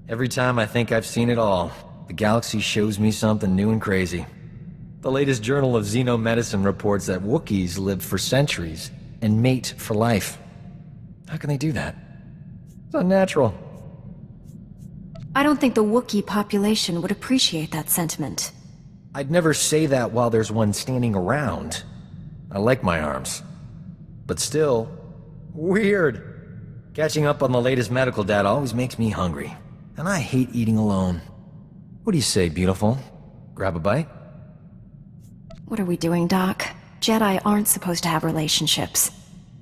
Every time I think I've seen it all, the galaxy shows me something new and crazy. The latest Journal of Xenomedicine reports that Wookiees live for centuries and mate for life. How can they do that? It's unnatural. I don't think the Wookiee population would appreciate that sentiment. I'd never say that while there's one standing around. I like my arms. But still, weird. Catching up on the latest medical data always makes me hungry. And I hate eating alone. What do you say, beautiful? Grab a bite? What are we doing, Doc? Jedi aren't supposed to have relationships.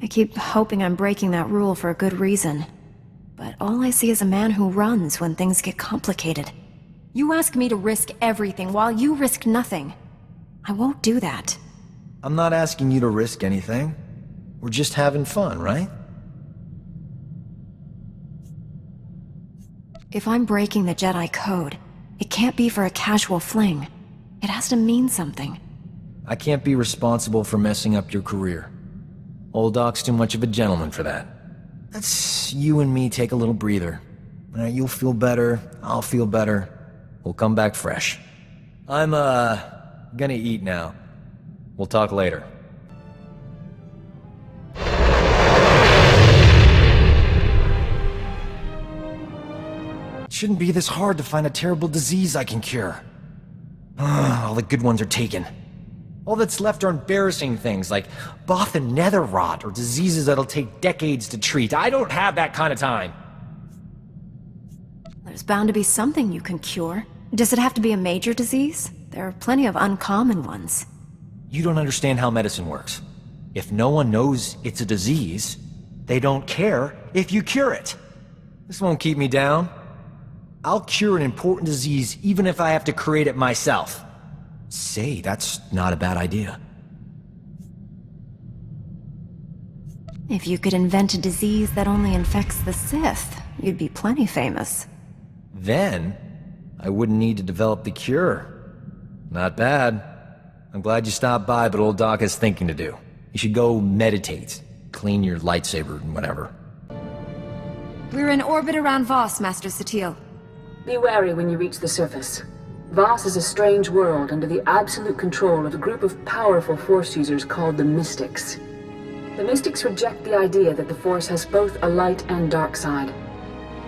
I keep hoping I'm breaking that rule for a good reason. But all I see is a man who runs when things get complicated. You ask me to risk everything while you risk nothing. I won't do that. I'm not asking you to risk anything. We're just having fun, right? If I'm breaking the Jedi code, it can't be for a casual fling. It has to mean something. I can't be responsible for messing up your career. Old Doc's too much of a gentleman for that. Let's you and me take a little breather. You'll feel better, I'll feel better. We'll come back fresh. I'm, gonna eat now. We'll talk later. It shouldn't be this hard to find a terrible disease I can cure. All the good ones are taken. All that's left are embarrassing things like Both and nether rot or diseases that'll take decades to treat. I don't have that kind of time. There's bound to be something you can cure. Does it have to be a major disease? There are plenty of uncommon ones. You don't understand how medicine works. If no one knows it's a disease, they don't care if you cure it. This won't keep me down. I'll cure an important disease even if I have to create it myself. Say, that's not a bad idea. If you could invent a disease that only infects the Sith, you'd be plenty famous. Then, I wouldn't need to develop the cure. Not bad. I'm glad you stopped by, but old Doc has thinking to do. You should go meditate, clean your lightsaber and whatever. We're in orbit around Voss, Master Satil. Be wary when you reach the surface. Voss is a strange world under the absolute control of a group of powerful Force users called the Mystics. The Mystics reject the idea that the Force has both a light and dark side.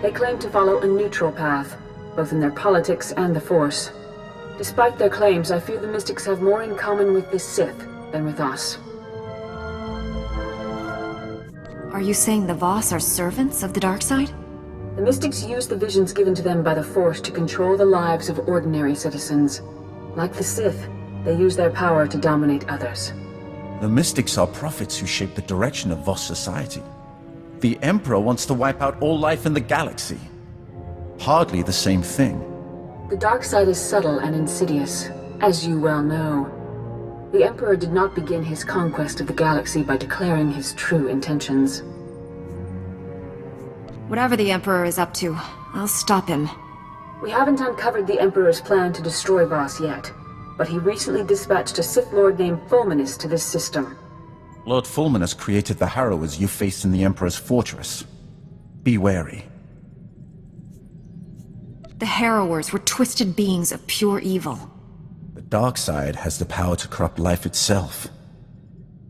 They claim to follow a neutral path, both in their politics and the Force. Despite their claims, I fear the Mystics have more in common with the Sith than with us. Are you saying the Voss are servants of the dark side? The Mystics use the visions given to them by the Force to control the lives of ordinary citizens. Like the Sith, they use their power to dominate others. The Mystics are prophets who shape the direction of Voss society. The Emperor wants to wipe out all life in the galaxy. Hardly the same thing. The dark side is subtle and insidious, as you well know. The Emperor did not begin his conquest of the galaxy by declaring his true intentions. Whatever the Emperor is up to, I'll stop him. We haven't uncovered the Emperor's plan to destroy Voss yet, but he recently dispatched a Sith Lord named Fulminus to this system. Lord Fulminus created the Harrowers you faced in the Emperor's fortress. Be wary. The Harrowers were twisted beings of pure evil. The dark side has the power to corrupt life itself.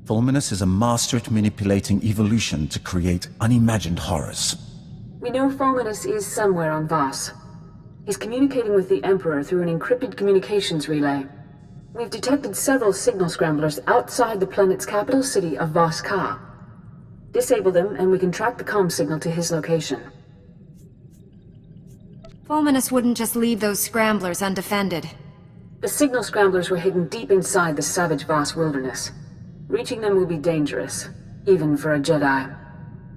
Fulminus is a master at manipulating evolution to create unimagined horrors. We know Fulminus is somewhere on Voss. He's communicating with the Emperor through an encrypted communications relay. We've detected several signal scramblers outside the planet's capital city of Voss Ka. Disable them, and we can track the comm signal to his location. Fulminus wouldn't just leave those scramblers undefended. The signal scramblers were hidden deep inside the savage Voss wilderness. Reaching them will be dangerous, even for a Jedi.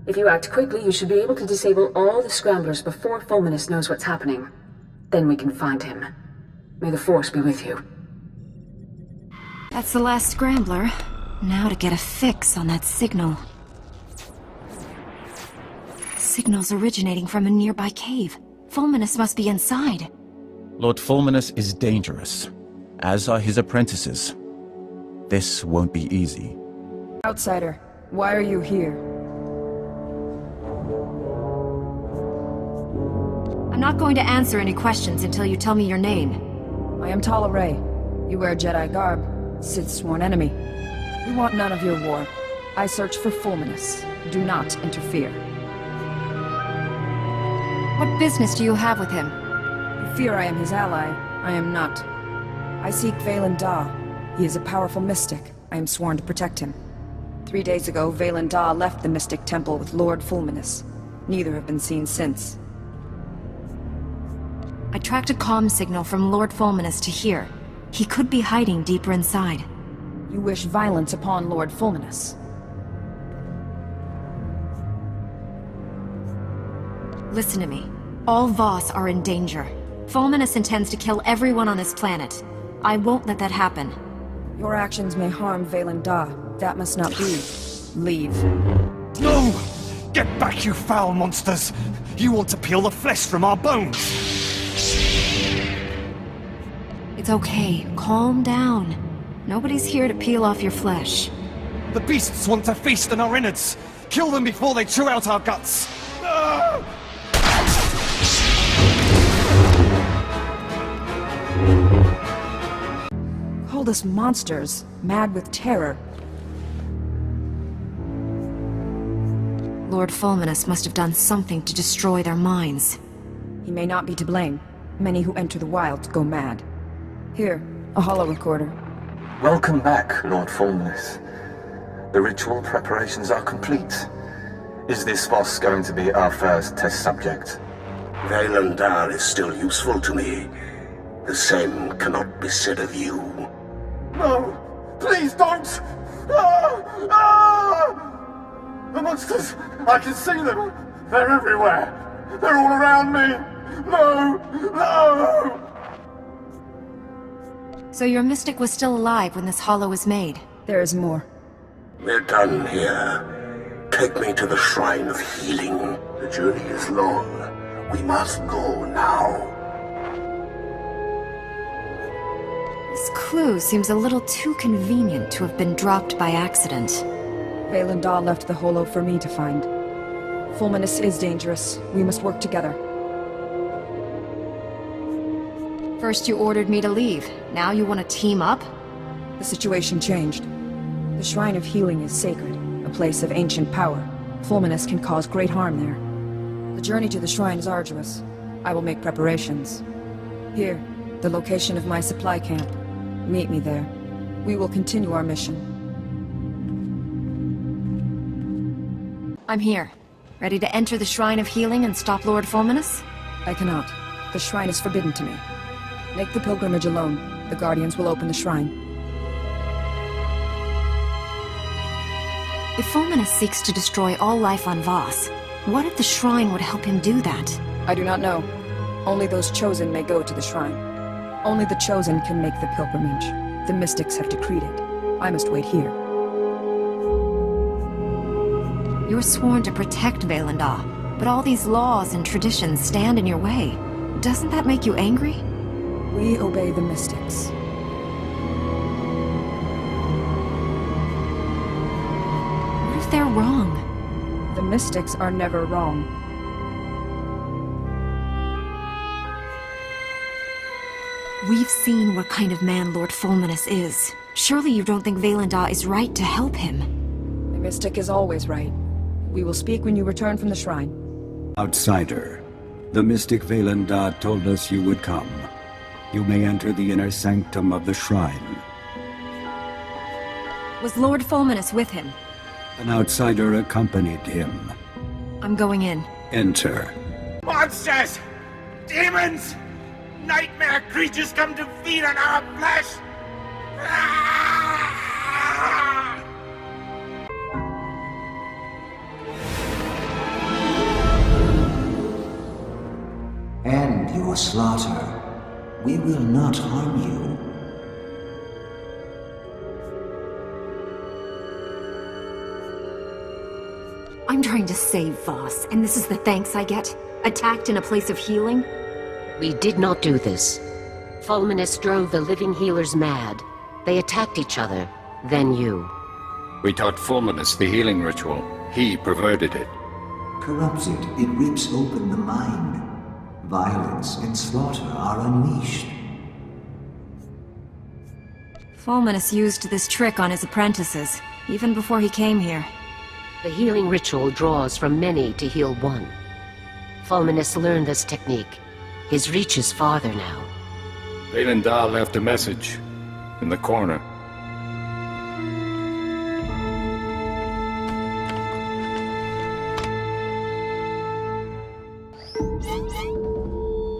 If you act quickly, you should be able to disable all the scramblers before Fulminus knows what's happening. Then we can find him. May the Force be with you. That's the last scrambler. Now to get a fix on that signal. Signal's originating from a nearby cave. Fulminus must be inside. Lord Fulminus is dangerous, as are his apprentices. This won't be easy. Outsider, why are you here? I'm not going to answer any questions until you tell me your name. I am Tala Ray. You wear Jedi garb. Sith's sworn enemy. We want none of your war. I search for Fulminus. Do not interfere. What business do you have with him? You fear I am his ally. I am not. I seek Valen Da. He is a powerful mystic. I am sworn to protect him. 3 days ago, Valen Da left the Mystic Temple with Lord Fulminus. Neither have been seen since. I tracked a comm signal from Lord Fulminus to here. He could be hiding deeper inside. You wish violence upon Lord Fulminus. Listen to me. All Voss are in danger. Fulminus intends to kill everyone on this planet. I won't let that happen. Your actions may harm Valen Da. That must not be. Leave. No! Get back, you foul monsters! You want to peel the flesh from our bones! It's okay. Calm down. Nobody's here to peel off your flesh. The beasts want to feast on our innards! Kill them before they chew out our guts! Ah! Called us monsters, mad with terror. Lord Fulminus must have done something to destroy their minds. He may not be to blame. Many who enter the wilds go mad. Here, a holo recorder. Welcome back, Lord Fulminus. The ritual preparations are complete. Is this Voss going to be our first test subject? Valen Da is still useful to me. The same cannot be said of you. No! Please don't! Ah! Ah! The monsters! I can see them! They're everywhere! They're all around me! No! No! So your mystic was still alive when this hollow was made? There is more. We're done here. Take me to the Shrine of Healing. The journey is long. We must go now. This clue seems a little too convenient to have been dropped by accident. Valen Da left the holo for me to find. Fulminus is dangerous. We must work together. First you ordered me to leave. Now you want to team up? The situation changed. The Shrine of Healing is sacred, a place of ancient power. Fulminus can cause great harm there. The journey to the shrine is arduous. I will make preparations. Here, the location of my supply camp. Meet me there. We will continue our mission. I'm here. Ready to enter the Shrine of Healing and stop Lord Fulminus? I cannot. The shrine is forbidden to me. Make the pilgrimage alone. The Guardians will open the shrine. If Fulminus seeks to destroy all life on Voss, what if the shrine would help him do that? I do not know. Only those chosen may go to the shrine. Only the chosen can make the pilgrimage. The mystics have decreed it. I must wait here. You're sworn to protect Valen Da, but all these laws and traditions stand in your way. Doesn't that make you angry? We obey the mystics. What if they're wrong? The mystics are never wrong. We've seen what kind of man Lord Fulminus is. Surely you don't think Valen Da is right to help him? The mystic is always right. We will speak when you return from the shrine. Outsider, the mystic Valen Da told us you would come. You may enter the inner sanctum of the shrine. Was Lord Fulminus with him? An outsider accompanied him. I'm going in. Enter. Monsters! Demons! Nightmare creatures come to feed on our flesh! Ah! And your slaughter. We will not harm you. I'm trying to save Voss, and this is the thanks I get? Attacked in a place of healing? We did not do this. Fulminus drove the living healers mad. They attacked each other, then you. We taught Fulminus the healing ritual. He perverted it. Corrupts it. It rips open the mind. Violence and slaughter are unleashed. Fulminus used this trick on his apprentices, even before he came here. The healing ritual draws from many to heal one. Fulminus learned this technique. His reach is farther now. Vaylin Dahl left a message in the corner.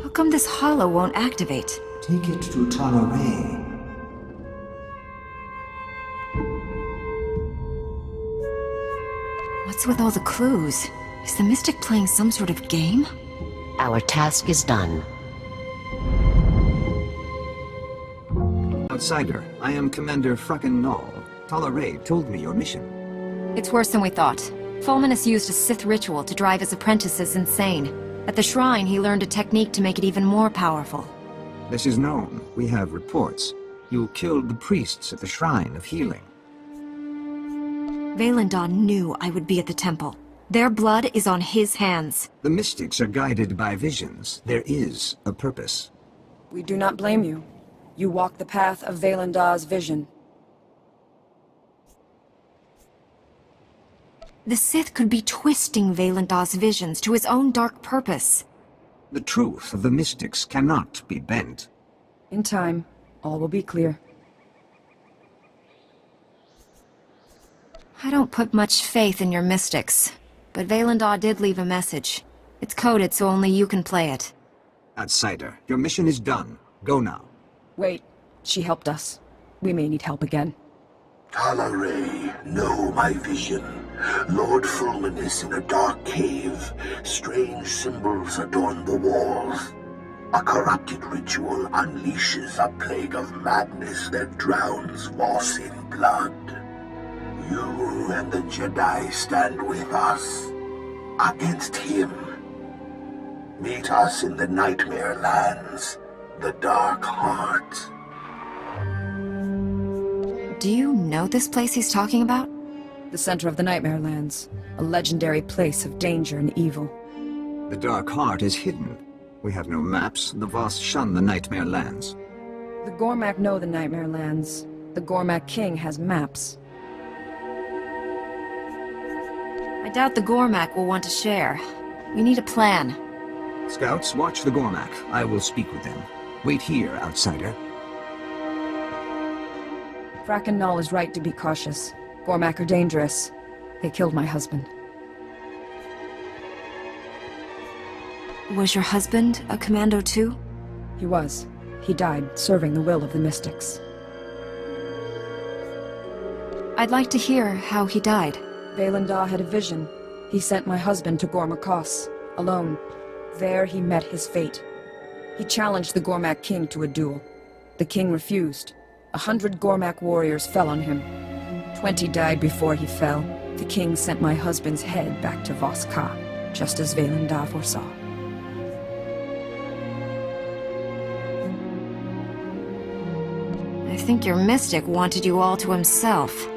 How come this hollow won't activate? Take it to Talaray. What's with all the clues? Is the Mystic playing some sort of game? Our task is done. Outsider, I am Commander Frakken Null. Talaray told me your mission. It's worse than we thought. Fulminus used a Sith ritual to drive his apprentices insane. At the shrine, he learned a technique to make it even more powerful. This is known. We have reports. You killed the priests at the Shrine of Healing. Vaylin Dawn knew I would be at the temple. Their blood is on his hands. The mystics are guided by visions. There is a purpose. We do not blame you. You walk the path of Vaylin Daw's vision. The Sith could be twisting Vaylin Daw's visions to his own dark purpose. The truth of the mystics cannot be bent. In time, all will be clear. I don't put much faith in your mystics, but Vaylin Daw did leave a message. It's coded so only you can play it. Outsider, your mission is done. Go now. Wait, she helped us. We may need help again. Talaray, know my vision. Lord Fulminus in a dark cave. Strange symbols adorn the walls. A corrupted ritual unleashes a plague of madness that drowns Voss in blood. You and the Jedi stand with us. Against him. Meet us in the Nightmare Lands. The Dark Heart. Do you know this place he's talking about? The center of the Nightmare Lands. A legendary place of danger and evil. The Dark Heart is hidden. We have no maps. The Voss shun the Nightmare Lands. The Gormak know the Nightmare Lands. The Gormak King has maps. I doubt the Gormak will want to share. We need a plan. Scouts, watch the Gormak. I will speak with them. Wait here, outsider. Frakken Null is right to be cautious. Gormak are dangerous. They killed my husband. Was your husband a commando too? He was. He died serving the will of the mystics. I'd like to hear how he died. Vaylin Daw had a vision. He sent my husband to Gormakos, alone. There he met his fate. He challenged the Gormak King to a duel. The king refused. 100 Gormak warriors fell on him. 20 died before he fell. The king sent my husband's head back to Voss Ka, just as Vaylin Daw foresaw. I think your mystic wanted you all to himself.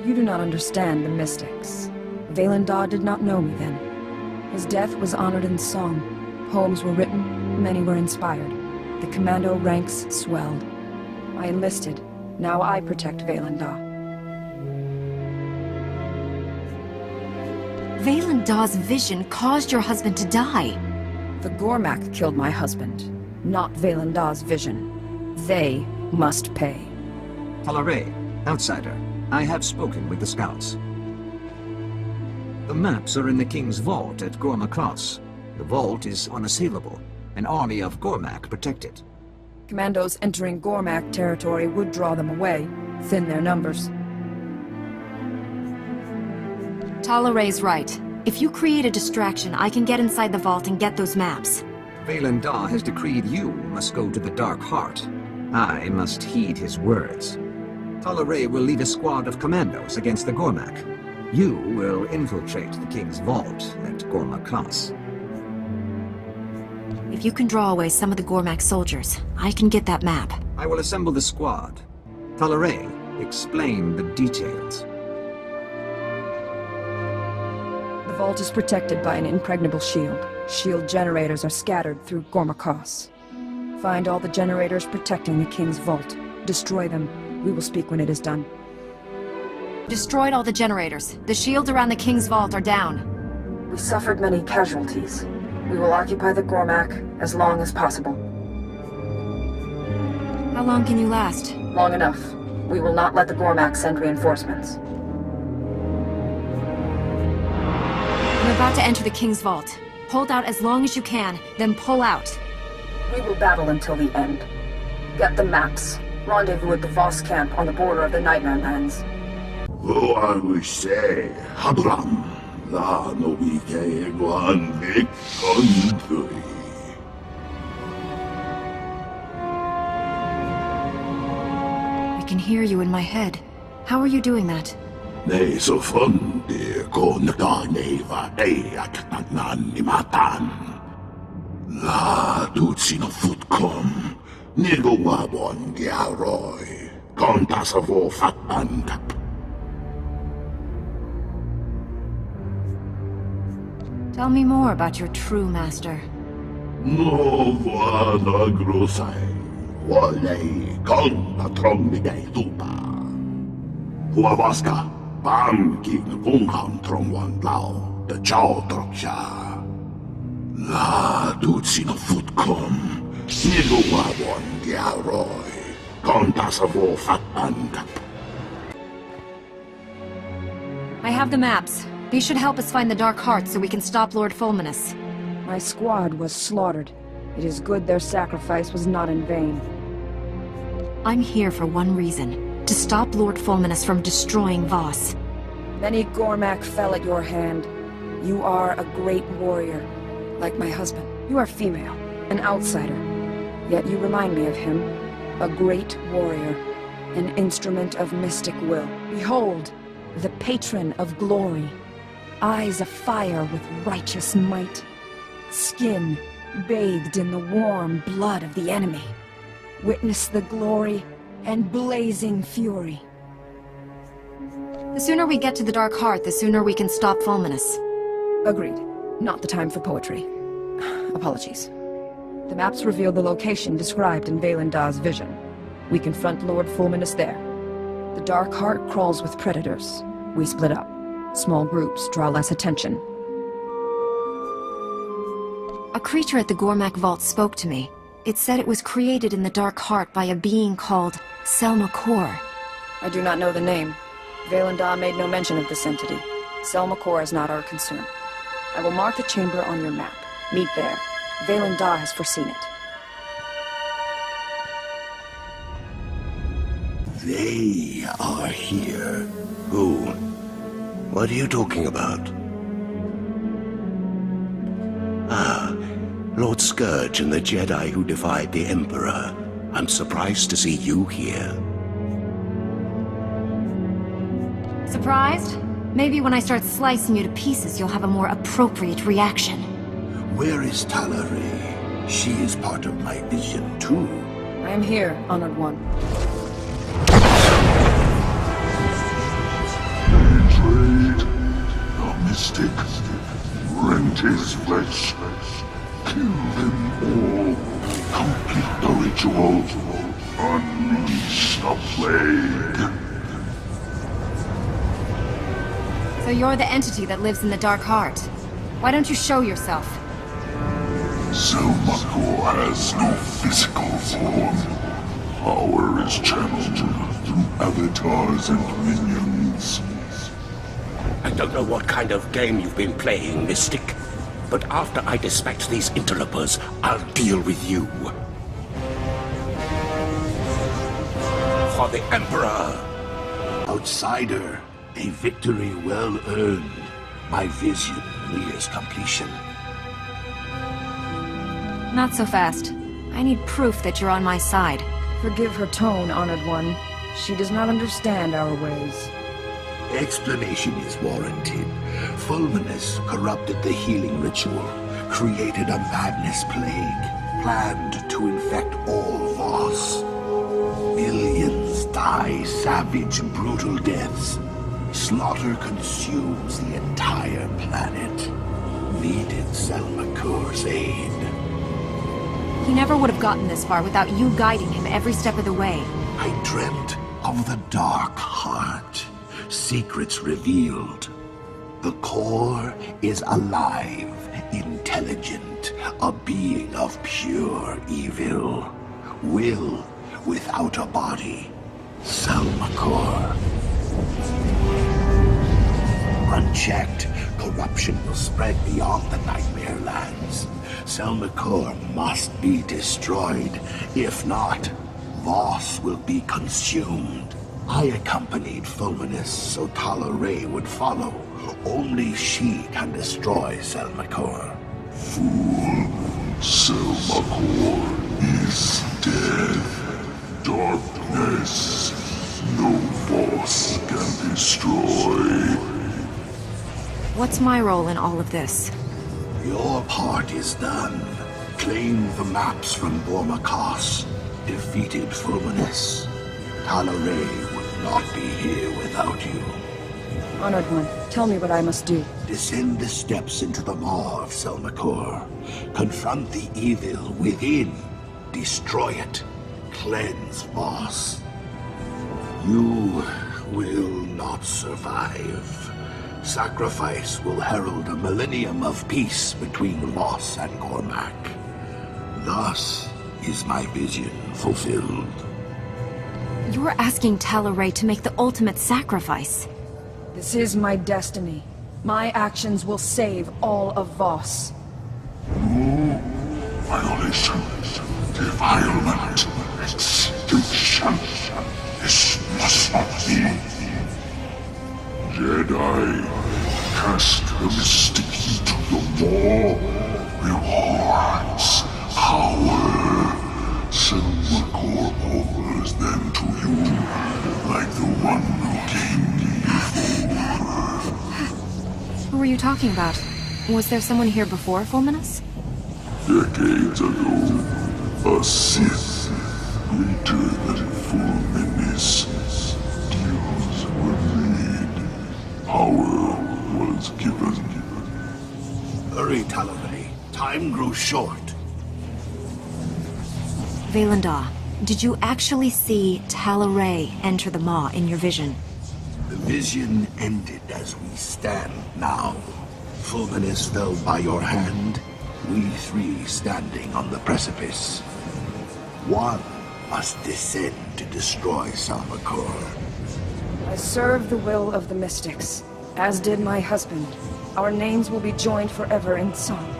You do not understand the mystics. Vaylin Daw did not know me then. His death was honored in song. Poems were written, many were inspired. The commando ranks swelled. I enlisted. Now I protect Vaylin Daw. Vaylin Daw's vision caused your husband to die. The Gormak killed my husband, not Vaylin Daw's vision. They must pay. Talaray, outsider, I have spoken with the scouts. The maps are in the king's vault at Gormakos. The vault is unassailable. An army of Gormak protect it. Commandos entering Gormak territory would draw them away, thin their numbers. Talaray's right. If you create a distraction, I can get inside the vault and get those maps. Vaylin Daw has decreed you must go to the Dark Heart. I must heed his words. Talaray will lead a squad of commandos against the Gormak. You will infiltrate the king's vault at Gormakos. If you can draw away some of the Gormak soldiers, I can get that map. I will assemble the squad. Talaray, explain the details. The vault is protected by an impregnable shield. Shield generators are scattered through Gormakos. Find all the generators protecting the King's vault. Destroy them. We will speak when it is done. Destroyed all the generators. The shields around the King's vault are down. We suffered many casualties. We will occupy the Gormak as long as possible. How long can you last? Long enough. We will not let the Gormak send reinforcements. I'm about to enter the King's vault. Hold out as long as you can, then pull out. We will battle until the end. Get the maps. Rendezvous at the Voss camp on the border of the Nightmare Lands. Oh, I wish say, Habram, la no bike one big country. I can hear you in my head. How are you doing that? Ne so fun de ko na neva de at nan ni matan. La tutsi no futkom. Nigo wabon giaroy. Kontasavo fatan kap. Tell me more about your true master. No vana grosai. Wale kon patron bigay tupa. Huabaska. Bam king kunghan trong wan lao. The chow troksha. La tutsi no futkom. Nigo wabon giaroy. Kontasavo fatan kap. I have the maps. These should help us find the Dark Heart so we can stop Lord Fulminus. My squad was slaughtered. It is good their sacrifice was not in vain. I'm here for one reason. To stop Lord Fulminus from destroying Voss. Many Gormak fell at your hand. You are a great warrior. Like my husband. You are female. An outsider. Yet you remind me of him. A great warrior. An instrument of mystic will. Behold, the patron of glory. Eyes afire with righteous might. Skin bathed in the warm blood of the enemy. Witness the glory and blazing fury. The sooner we get to the Dark Heart, the sooner we can stop Fulminus. Agreed. Not the time for poetry. Apologies. The maps reveal the location described in Valendar's vision. We confront Lord Fulminus there. The Dark Heart crawls with predators. We split up. Small groups draw less attention. A creature at the Gormak Vault spoke to me. It said it was created in the Dark Heart by a being called Selma Kor. I do not know the name. Valandar made no mention of this entity. Selma Kor is not our concern. I will mark the chamber on your map. Meet there. Valandar has foreseen it. They are here. Who? What are you talking about? Ah, Lord Scourge and the Jedi who defied the Emperor. I'm surprised to see you here. Surprised? Maybe when I start slicing you to pieces, you'll have a more appropriate reaction. Where is Talare? She is part of my vision, too. I am here, Honored One. Mystic, rent his flesh, kill them all, complete the ritual, unleash the plague. So you're the entity that lives in the Dark Heart. Why don't you show yourself? Selma Kor has no physical form. Power is channeled through avatars and minions. I don't know what kind of game you've been playing, Mystic, but after I dispatch these interlopers, I'll deal with you. For the Emperor! Outsider, a victory well earned. My vision nears completion. Not so fast. I need proof that you're on my side. Forgive her tone, Honored One. She does not understand our ways. Explanation is warranted. Fulminus corrupted the healing ritual, created a madness plague, planned to infect all Voss. Millions die savage, brutal deaths. Slaughter consumes the entire planet. Needed Selmakur's aid. He never would have gotten this far without you guiding him every step of the way. I dreamt of the Dark Heart. Secrets revealed. The core is alive, intelligent, a being of pure evil. Will without a body. Selmakur. Unchecked, corruption will spread beyond the Nightmare Lands. Selmakur must be destroyed. If not, Voss will be consumed. I accompanied Fulminus so Tal'Arai would follow. Only she can destroy Selmakur. Fool, Selmakur is dead. Darkness, no Voss can destroy. What's my role in all of this? Your part is done. Claim the maps from Bormakos. Defeated Fulminus. Tal'Arai would not be here without you. Honored One, tell me what I must do. Descend the steps into the maw of Selmakur. Confront the evil within. Destroy it. Cleanse Voss. You will not survive. Sacrifice will herald a millennium of peace between Voss and Cormac. Thus is my vision fulfilled. You're asking Tal'Arai to make the ultimate sacrifice. This is my destiny. My actions will save all of Voss. No. Violation, defilement, extinction. This must not be. Jedi, cast the mystic into the maw. Rewards, power. Selmakur offers them to you, like the one who came before. Who were you talking about? Was there someone here before Fulminus? Decades ago, a Sith, greater than Fulminus. Deals were made. Power was given. Hurry, Tal'Arai. Time grows short. Valandar, did you actually see Tal'Arai enter the maw in your vision? The vision ended as we stand now. Fulminus fell by your hand, we three standing on the precipice. One must descend to destroy Selmakur. I serve the will of the Mystics, as did my husband. Our names will be joined forever in song.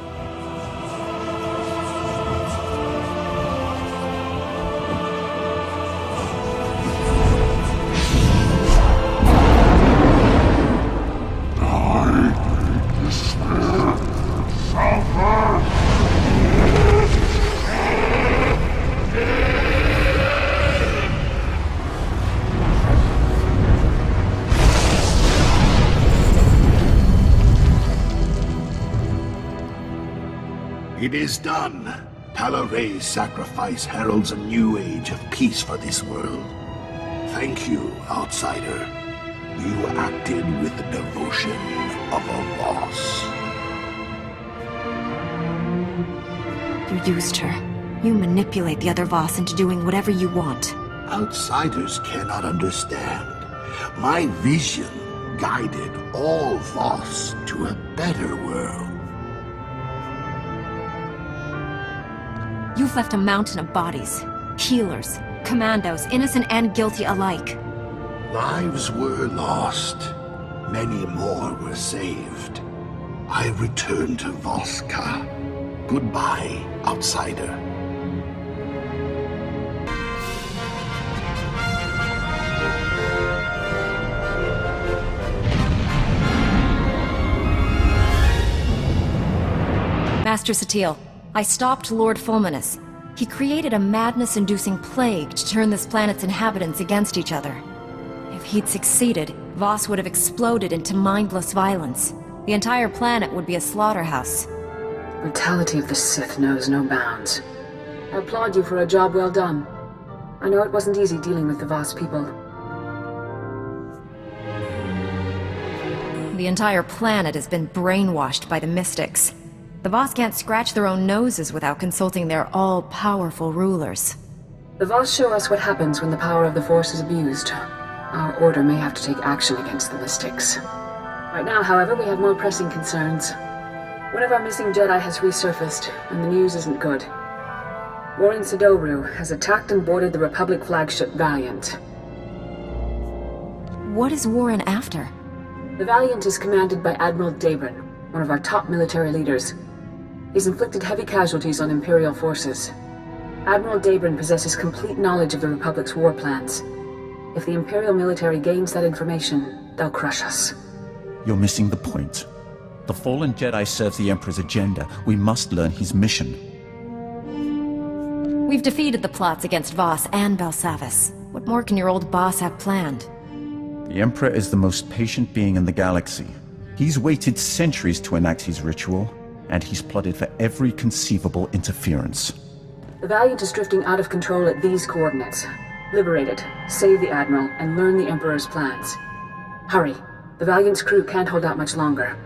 It is done. Tal'Arai's sacrifice heralds a new age of peace for this world. Thank you, outsider. You acted with the devotion of a Voss. You used her. You manipulate the other Voss into doing whatever you want. Outsiders cannot understand. My vision guided all Voss to a better world. You've left a mountain of bodies. Healers, commandos, innocent and guilty alike. Lives were lost. Many more were saved. I return to Voska. Goodbye, outsider. Master Satil, I stopped Lord Fulminus. He created a madness-inducing plague to turn this planet's inhabitants against each other. If he'd succeeded, Voss would have exploded into mindless violence. The entire planet would be a slaughterhouse. Brutality of the Sith knows no bounds. I applaud you for a job well done. I know it wasn't easy dealing with the Voss people. The entire planet has been brainwashed by the Mystics. The Voss can't scratch their own noses without consulting their all-powerful rulers. The Voss show us what happens when the power of the Force is abused. Our Order may have to take action against the Mystics. Right now, however, we have more pressing concerns. One of our missing Jedi has resurfaced, and the news isn't good. Warren Sidoru has attacked and boarded the Republic flagship Valiant. What is Warren after? The Valiant is commanded by Admiral Dabron, one of our top military leaders. He's inflicted heavy casualties on Imperial forces. Admiral Dabron possesses complete knowledge of the Republic's war plans. If the Imperial military gains that information, they'll crush us. You're missing the point. The fallen Jedi serves the Emperor's agenda. We must learn his mission. We've defeated the plots against Voss and Belsavis. What more can your old boss have planned? The Emperor is the most patient being in the galaxy. He's waited centuries to enact his ritual, and he's plotted for every conceivable interference. The Valiant is drifting out of control at these coordinates. Liberate it, save the Admiral, and learn the Emperor's plans. Hurry. The Valiant's crew can't hold out much longer.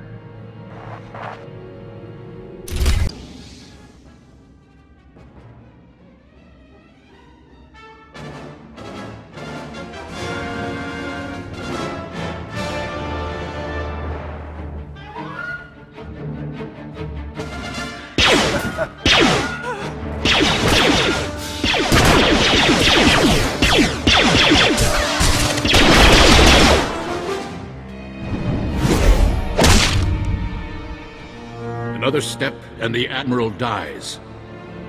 Another step, and the Admiral dies.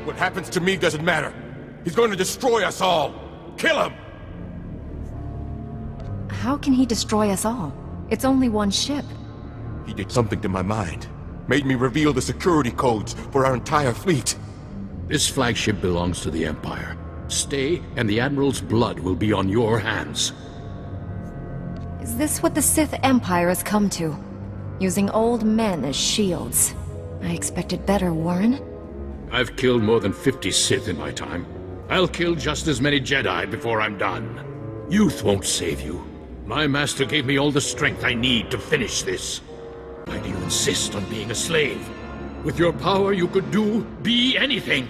What happens to me doesn't matter. He's going to destroy us all. Kill him! How can he destroy us all? It's only one ship. He did something to my mind. Made me reveal the security codes for our entire fleet. This flagship belongs to the Empire. Stay, and the Admiral's blood will be on your hands. Is this what the Sith Empire has come to? Using old men as shields. I expected better, Warren. I've killed more than 50 Sith in my time. I'll kill just as many Jedi before I'm done. Youth won't save you. My master gave me all the strength I need to finish this. Why do you insist on being a slave? With your power, you could be anything.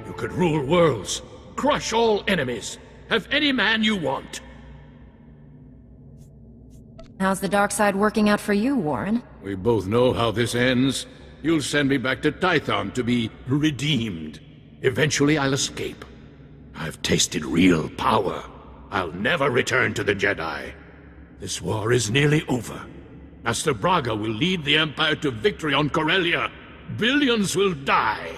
You could rule worlds, crush all enemies, have any man you want. How's the dark side working out for you, Warren? We both know how this ends. You'll send me back to Tython to be redeemed. Eventually I'll escape. I've tasted real power. I'll never return to the Jedi. This war is nearly over. Master Braga will lead the Empire to victory on Corellia. Billions will die.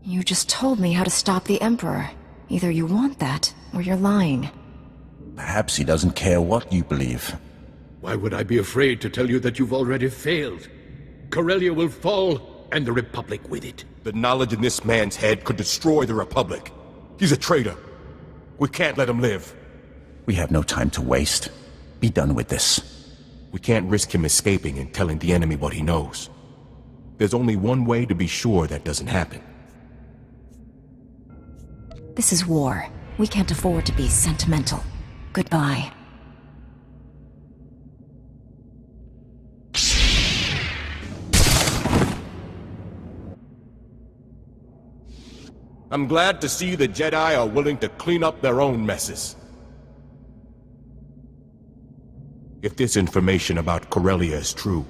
You just told me how to stop the Emperor. Either you want that, or you're lying. Perhaps he doesn't care what you believe. Why would I be afraid to tell you that you've already failed? Corellia will fall, and the Republic with it. The knowledge in this man's head could destroy the Republic. He's a traitor. We can't let him live. We have no time to waste. Be done with this. We can't risk him escaping and telling the enemy what he knows. There's only one way to be sure that doesn't happen. This is war. We can't afford to be sentimental. Goodbye. I'm glad to see the Jedi are willing to clean up their own messes. If this information about Corellia is true,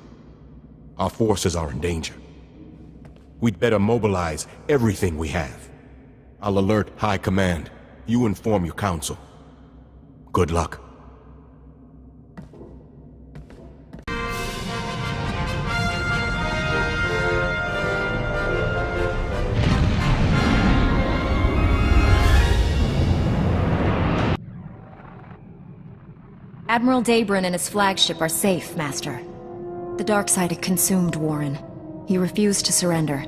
our forces are in danger. We'd better mobilize everything we have. I'll alert High Command. You inform your council. Good luck. Admiral Dabron and his flagship are safe, Master. The dark side had consumed Warren. He refused to surrender.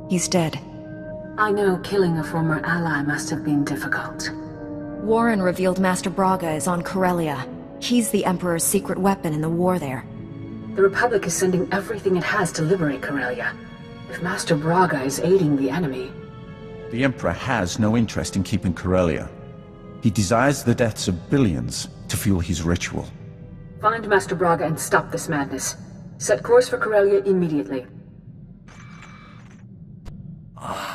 He's dead. I know killing a former ally must have been difficult. Warren revealed Master Braga is on Corellia. He's the Emperor's secret weapon in the war there. The Republic is sending everything it has to liberate Corellia. If Master Braga is aiding the enemy... The Emperor has no interest in keeping Corellia. He desires the deaths of billions to fuel his ritual. Find Master Braga and stop this madness. Set course for Corellia immediately.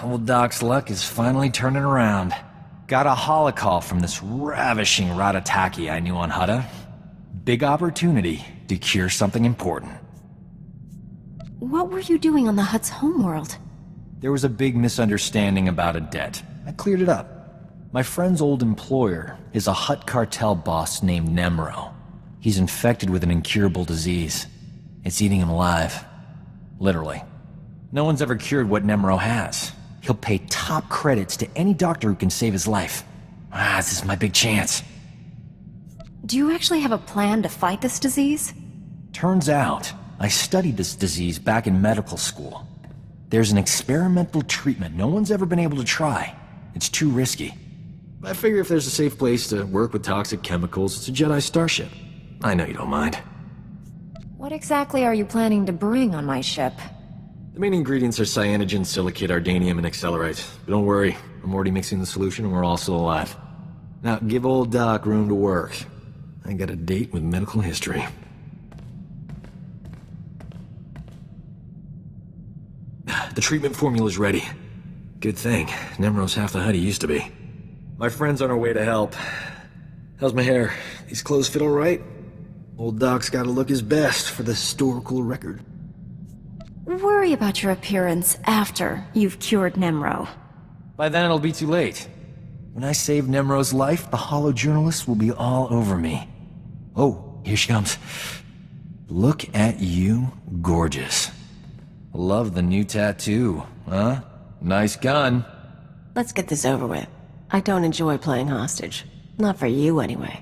Old Doc's luck is finally turning around. Got a holocall from this ravishing Ratataki I knew on Hutta. Big opportunity to cure something important. What were you doing on the Hutt's homeworld? There was a big misunderstanding about a debt. I cleared it up. My friend's old employer is a Hutt cartel boss named Nemro. He's infected with an incurable disease. It's eating him alive. Literally. No one's ever cured what Nemro has. He'll pay top credits to any doctor who can save his life. This is my big chance. Do you actually have a plan to fight this disease? Turns out, I studied this disease back in medical school. There's an experimental treatment no one's ever been able to try. It's too risky. I figure if there's a safe place to work with toxic chemicals, it's a Jedi starship. I know you don't mind. What exactly are you planning to bring on my ship? The main ingredients are cyanogen, silicate, ardanium, and accelerite. But don't worry, I'm already mixing the solution and we're all still alive. Now, give old Doc room to work. I got a date with medical history. The treatment formula's ready. Good thing. Nemro's half the Hutt he used to be. My friend's on her way to help. How's my hair? These clothes fit all right? Old Doc's gotta look his best for the historical record. Worry about your appearance after you've cured Nemro. By then it'll be too late. When I save Nemro's life, the hollow journalists will be all over me. Oh, here she comes. Look at you, gorgeous. Love the new tattoo, huh? Nice gun. Let's get this over with. I don't enjoy playing hostage. Not for you, anyway.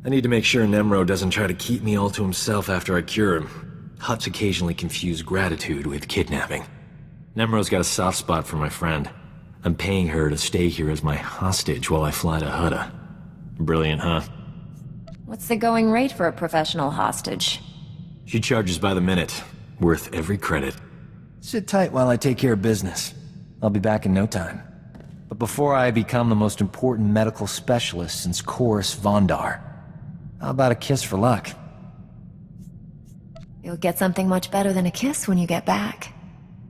I need to make sure Nemro doesn't try to keep me all to himself after I cure him. Hutts occasionally confuse gratitude with kidnapping. Nemro's got a soft spot for my friend. I'm paying her to stay here as my hostage while I fly to Hutta. Brilliant, huh? What's the going rate for a professional hostage? She charges by the minute. Worth every credit. Sit tight while I take care of business. I'll be back in no time. But before I become the most important medical specialist since Chorus Vondar, how about a kiss for luck? You'll get something much better than a kiss when you get back.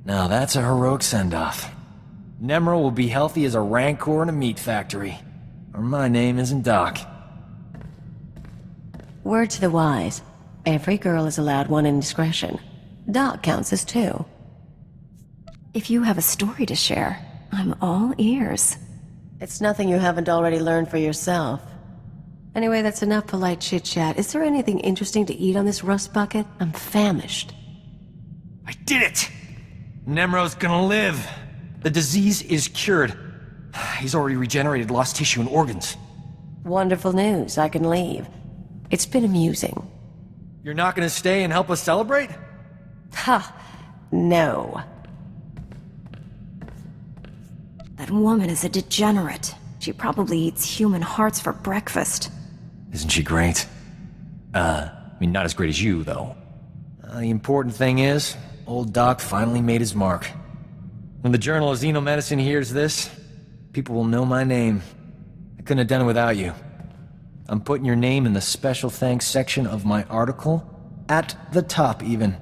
Now that's a heroic send-off. Nemro will be healthy as a rancor in a meat factory. Or my name isn't Doc. Word to the wise. Every girl is allowed one indiscretion. Doc counts as two. If you have a story to share, I'm all ears. It's nothing you haven't already learned for yourself. Anyway, that's enough polite chit-chat. Is there anything interesting to eat on this rust bucket? I'm famished. I did it! Nemro's gonna live. The disease is cured. He's already regenerated lost tissue and organs. Wonderful news. I can leave. It's been amusing. You're not gonna stay and help us celebrate? Ha! No. That woman is a degenerate. She probably eats human hearts for breakfast. Isn't she great? Not as great as you, though. The important thing is, old Doc finally made his mark. When the Journal of Xenomedicine hears this, people will know my name. I couldn't have done it without you. I'm putting your name in the special thanks section of my article, at the top even.